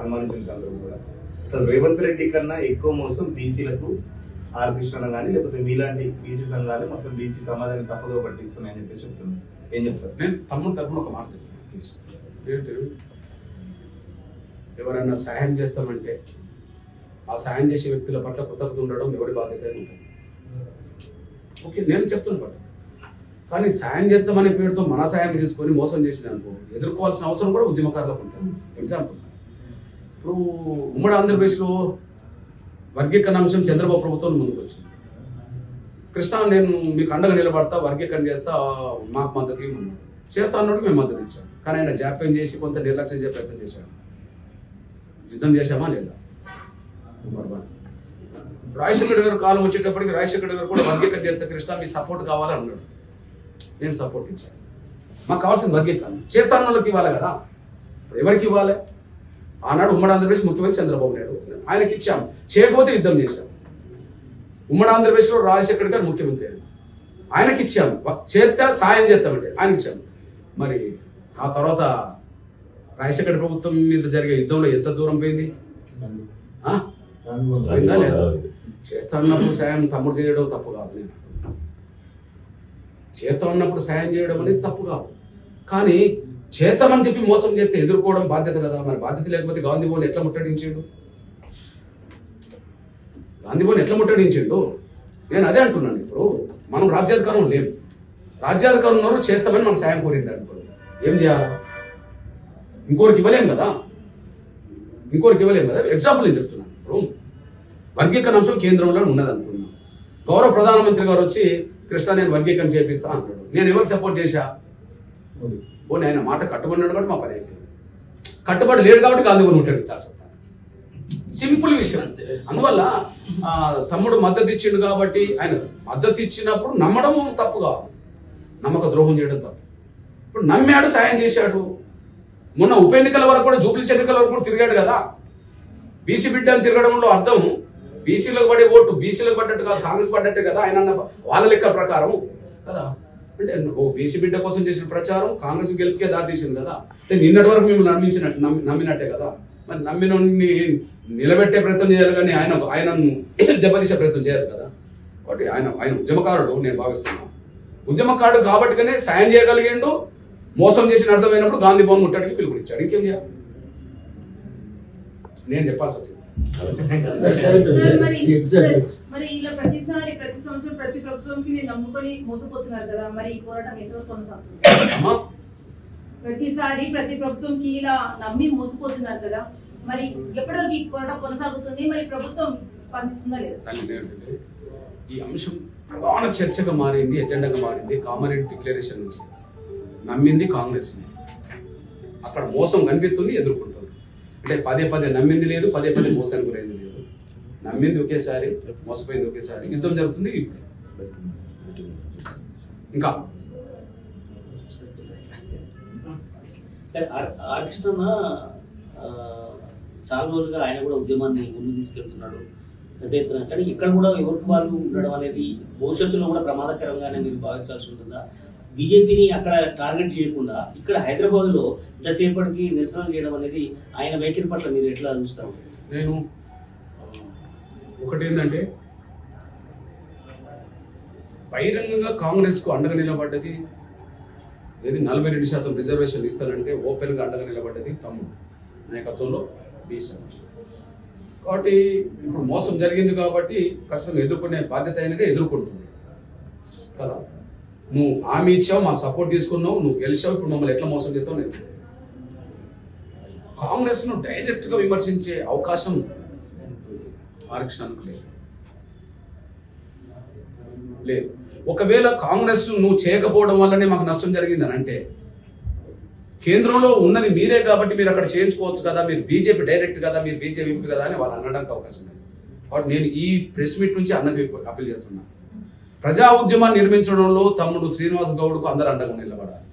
సన్మానించిన సందర్భం కూడా అసలు రేవంత్ రెడ్డి కన్నా ఎక్కువ మోసం బీసీలకు ఆర్ కృష్ణ కానీ లేకపోతే మీలాంటి బీసీ సంఘాలు మొత్తం బీసీ సమాజాన్ని తప్పుదో పట్టిస్తున్నాయని చెప్పేసి చెప్తున్నాను. ఏం చెప్తారు? నేను తమ్ముడు తరపున ఒక మాట చెప్తాను. ఎవరైనా సహాయం చేస్తామంటే ఆ సహాయం చేసే వ్యక్తుల పట్ల కృతజ్ఞత ఉండడం ఎవరి బాధ్యత ఉంటుంది. ఓకే, నేను చెప్తున్న పట్ల. కానీ సాయం చేద్దామనే పేరుతో మన సాయం తీసుకొని మోసం చేసినందుకు ఎదుర్కోవాల్సిన అవసరం కూడా ఉద్యమకారులకు ఉంటుంది. ఎగ్జాంపుల్, ఇప్పుడు ఉమ్మడి ఆంధ్రప్రదేశ్లో వర్గీకరణ అంశం చంద్రబాబు ప్రభుత్వం ముందుకు వచ్చింది. కృష్ణ నేను మీకు అండగా నిలబడతా, వర్గీకరణ చేస్తా, మాకు మద్దతు ఇవ్వమన్నాడు. చేస్తా అన్నాడు, మేము మద్దతు ఇచ్చాం. కానీ ఆయన జాప్యం చేసి కొంత నిర్లక్ష్యం చేసే ప్రయత్నం చేశాం. యుద్ధం చేశామా లేదా? రాజశేఖర్ గారు కాలం వచ్చేటప్పటికి రాజశేఖర్ గారు కూడా వర్గీకరణ చేస్తే కృష్ణ మీ సపోర్ట్ కావాలని అన్నాడు. నేను సపోర్ట్ ఇచ్చాను. మాకు కావాల్సిన వర్గీకరణ చేస్తాను వాళ్ళకి ఇవ్వాలి కదా. ఇప్పుడు ఎవరికి ఇవ్వాలి? ఆనాడు ఉమ్మడి ఆంధ్రప్రదేశ్ ముఖ్యమంత్రి చంద్రబాబు నాయుడు, ఆయనకి ఇచ్చాం. చేయకపోతే యుద్ధం చేశాం. ఉమ్మడి ఆంధ్రప్రదేశ్లో రాజశేఖర్ గారు ముఖ్యమంత్రి అయ్యారు, ఆయనకి ఇచ్చాము. చేస్తే సాయం చేస్తామంటే ఆయనకి ఇచ్చాము. మరి ఆ తర్వాత రాజశేఖర్ ప్రభుత్వం మీద జరిగే యుద్ధంలో ఎంత దూరం పోయింది? పోయిందా లేదా? చేస్తా ఉన్నప్పుడు సాయం తమ్ముడు చేయడం తప్పు కాదు. నేను చేస్తా ఉన్నప్పుడు సాయం చేయడం అనేది తప్పు కాదు. కానీ చేస్తామని చెప్పి మోసం చేస్తే ఎదుర్కోవడం బాధ్యత కదా. మరి బాధ్యత లేకపోతే గాంధీ భవన్ ఎట్లా ముట్టడించాడు? గాంధీ భవన్ ఎట్లా ముట్టడించాడు? నేను అదే అంటున్నాను. ఇప్పుడు మనం రాజ్యాధికారం లేము. రాజ్యాధికారం ఉన్నారు, చేస్తామని మనం సాయం కోరింది అనుకో, ఏం చేయాలా? ఇంకోరికి ఇవ్వలేం కదా. ఎగ్జాంపుల్ నేను చెప్తున్నాను. ఇప్పుడు వర్గీకరణ అంశం కేంద్రంలో ఉన్నది అనుకున్నాను. గౌరవ ప్రధానమంత్రి గారు వచ్చి కృష్ణ నేను వర్గీకరణ చేపిస్తా అన్నాడు. నేను ఎవరికి సపోర్ట్ చేశా? పోనీ ఆయన మాట కట్టుబడినాడు కాబట్టి మా పని అయిపోయింది. కట్టుబడి లేడు కాబట్టి గాంధీ భవన్ ముట్టడించాల్సి వస్తాను. సింపుల్ విషయం. అందువల్ల తమ్ముడు మద్దతు ఇచ్చిండు కాబట్టి ఆయన మద్దతు ఇచ్చినప్పుడు నమ్మడం తప్పు కాదు, నమ్మక ద్రోహం చేయడం తప్పు. ఇప్పుడు నమ్మాడు, సాయం చేశాడు. మొన్న ఉప ఎన్నికల వరకు కూడా, జూబ్లీస్ ఎన్నికల వరకు కూడా తిరిగాడు కదా. బీసీ బిడ్డ అని తిరగడంలో అర్థం బీసీలకు పడే ఓటు బీసీలకు పడ్డట్టు కాదు, కాంగ్రెస్ పడ్డట్టే కదా. ఆయన వాళ్ళ లెక్క ప్రకారం కదా. అంటే బీసీ బిడ్డ కోసం చేసిన ప్రచారం కాంగ్రెస్ గెలుపుకే దారితీసింది కదా. అంటే నిన్నటి వరకు మేము నమ్మినట్టే కదా. మరి నమ్మిన నిలబెట్టే ప్రయత్నం చేయాలి, కానీ ఆయనను దెబ్బతీసే ప్రయత్నం చేయాలి కదా. కాబట్టి ఆయన ఉద్యమకారుడు నేను భావిస్తున్నాను. ఉద్యమకారుడు కాబట్టిగానే సాయం చేయగలిగిండు. మోసం చేసిన అర్థమైనప్పుడు గాంధీ భవన్ ముట్టడికి పిలుపునిచ్చాడు. ఇంకేం చేయాలి? నేను చెప్పాల్సి వచ్చింది. మరి ఇలా ప్రతి సంవత్సరం ప్రతి ప్రభుత్వంకి మీరు నమ్ముకొని మోసపోతున్నారు కదా. మరి ఈ పోరాటం ఎంతవరకు కొనసాగుతుంది? ప్రతి ప్రభుత్వంకి ఇలా నమ్మి మోసపోతున్నారు కదా. మరి ఎప్పటివరకు ఈ పోరాటం కొనసాగుతుంది? మరి ప్రభుత్వం స్పందిస్తుందా లేదా? ఈ అంశం ప్రధాన చర్చగా మారింది, ఎజెండాగా మారింది. కామన్ డిక్లరేషన్ నుంచి నమ్మింది కాంగ్రెస్, అక్కడ మోసం కనిపిస్తుంది, ఎదుర్కొంటుంది. అంటే పదే నమ్మింది లేదు, పదే మోసానికి గురైంది లేదు. నమ్మింది ఒకేసారి, మోసపోయింది ఒకేసారి. యుద్ధం జరుగుతుంది ఇప్పుడు. ఇంకా ఆర్ కృష్ణ చాలా రోజులుగా ఆయన కూడా ఉద్యమాన్ని ముందుకు తీసుకెళ్తున్నాడు అదే. కానీ ఇక్కడ కూడా ఎవరికి వాళ్ళు ఉండడం అనేది భవిష్యత్తులో కూడా ప్రమాదకరంగానే మీరు భావించాల్సి ఉంటుందా? బీజేపీని అక్కడ టార్గెట్ చేయకుండా ఇక్కడ హైదరాబాద్ లో ఇంతసేపటికి నిరసన చేయడం అనేది ఆయన వైఖరి పట్ల మీరు ఎట్లా చూస్తారు? నేను ఒకటి ఏంటంటే, బహిరంగంగా కాంగ్రెస్ కు అండగా నిలబడ్డది ఏది 42% రిజర్వేషన్ ఇస్తానంటే ఓపెన్ గా అండగా నిలబడ్డది తమ్ముడు నాయకత్వంలో బీసీ. కాబట్టి ఇప్పుడు మోసం జరిగింది కాబట్టి ఖచ్చితంగా ఎదుర్కొనే బాధ్యత అనేది ఎదుర్కొంటుంది కదా. నువ్వు హామీ ఇచ్చావు, మా సపోర్ట్ తీసుకున్నావు, నువ్వు గెలిచావు, ఇప్పుడు మమ్మల్ని ఎట్లా మోసం చేస్తావు? నేను కాంగ్రెస్ ను డైరెక్ట్ గా విమర్శించే అవకాశం ఆరక్షణకు లేదు. ఒకవేళ కాంగ్రెస్ నువ్వు చేయకపోవడం వల్లనే మాకు నష్టం జరిగిందని అంటే, కేంద్రంలో ఉన్నది మీరే కాబట్టి మీరు అక్కడ చేయించుకోవచ్చు కదా, మీరు బీజేపీ డైరెక్ట్ కదా, మీరు బీజేపీ కదా అని వాళ్ళు అనడానికి అవకాశం లేదు. కాబట్టి నేను ఈ ప్రెస్ మీట్ నుంచి అన్నది అప్పీల్ చేస్తున్నాను. ప్రజా ఉద్యమాన్ని నిర్మించడంలో తమ్ముడు శ్రీనివాస్ గౌడ్కు అందరూ అండగా నిలబడాలి.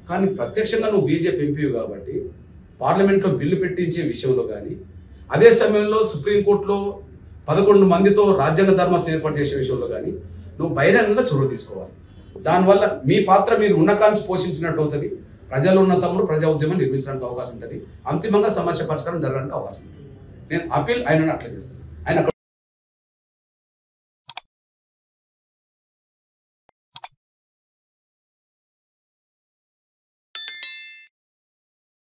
కానీ ప్రత్యక్షంగా నువ్వు బీజేపీ ఎంపీ కాబట్టి పార్లమెంట్లో బిల్లు పెట్టించే విషయంలో కానీ, అదే సమయంలో సుప్రీంకోర్టులో 11 మందితో రాజ్యాంగ ధర్మాసనం ఏర్పాటు చేసే విషయంలో కానీ నువ్వు బహిరంగంగా చొరవ తీసుకోవాలి. దానివల్ల మీ పాత్ర మీరు ఉన్న కాంచి పోషించినట్టు అవుతుంది. ప్రజలు ఉన్న తమ్ముడు ప్రజా ఉద్యమం నిర్మించడానికి అవకాశం ఉంటుంది, అంతిమంగా సమస్య పరిష్కారం జరగడానికి అవకాశం ఉంటుంది. నేను అపీల్ ఆయన అట్లా చేస్తాను. ఆయన